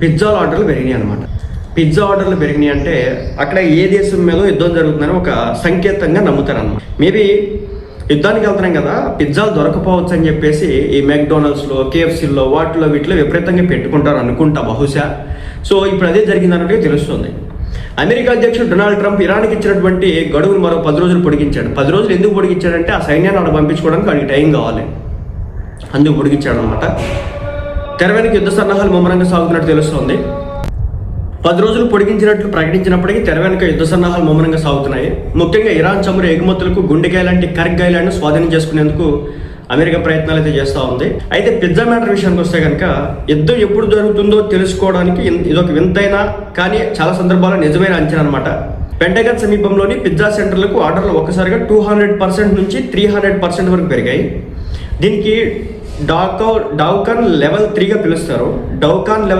Pizza ఆర్డర్లు పెరిగినాయి అనమాట. పిజ్జా ఆర్డర్లు పెరిగినాయి అంటే అక్కడ ఏ దేశం మీద యుద్ధం జరుగుతుందని ఒక సంకేతంగా నమ్ముతారన్నమాట. మేబీ యుద్ధానికి వెళ్తున్నాం కదా, పిజ్జాలు దొరకపోవచ్చు అని చెప్పేసి ఈ మెక్డొనాల్డ్స్లో, కేఎఫ్సీల్లో, వీటిలో విపరీతంగా పెట్టుకుంటారు అనుకుంటా బహుశా. సో ఇప్పుడు అదే జరిగిందన్నట్టు తెలుస్తుంది. అమెరికా అధ్యక్షుడు డొనాల్డ్ ట్రంప్ ఇరాన్కి ఇచ్చినటువంటి గడువును మరో 10 రోజులు పొడిగించాడు. 10 రోజులు ఎందుకు పొడిగించాడంటే ఆ సైన్యాన్ని అక్కడ పంపించుకోవడానికి వాడికి టైం కావాలి, అందుకు పొడిగించాడు అనమాట. తెర వెనుక యుద్ధ సన్నాహాలు ముమ్మరంగా సాగుతున్నట్టు తెలుస్తోంది. 10 రోజులు పొడిగించినట్లు ప్రకటించినప్పటికీ తెర వెనుక యుద్ధ సన్నాహాలు ముమ్మరంగా సాగుతున్నాయి. ముఖ్యంగా ఇరాన్ చమురు ఎగుమతులకు గుండెకాయ లాంటి కర్క్ ఐలాండ్ను స్వాధీనం చేసుకునేందుకు అమెరికా ప్రయత్నాలు అయితే చేస్తూ ఉంది. అయితే పిజ్జా మ్యాటర్ విషయానికి వస్తే కనుక యుద్ధం ఎప్పుడు జరుగుతుందో తెలుసుకోవడానికి ఇదొక వింతైన కానీ చాలా సందర్భాల్లో నిజమైన అంచనా అనమాట. పెంటగన్ సమీపంలోని పిజ్జా సెంటర్లకు ఆర్డర్లు ఒక్కసారిగా 200% నుంచి 300% వరకు పెరిగాయి. దీనికి డౌకాన్ లెవెల్ 3గా పిలుస్తారు. డౌకాన్ లెవెల్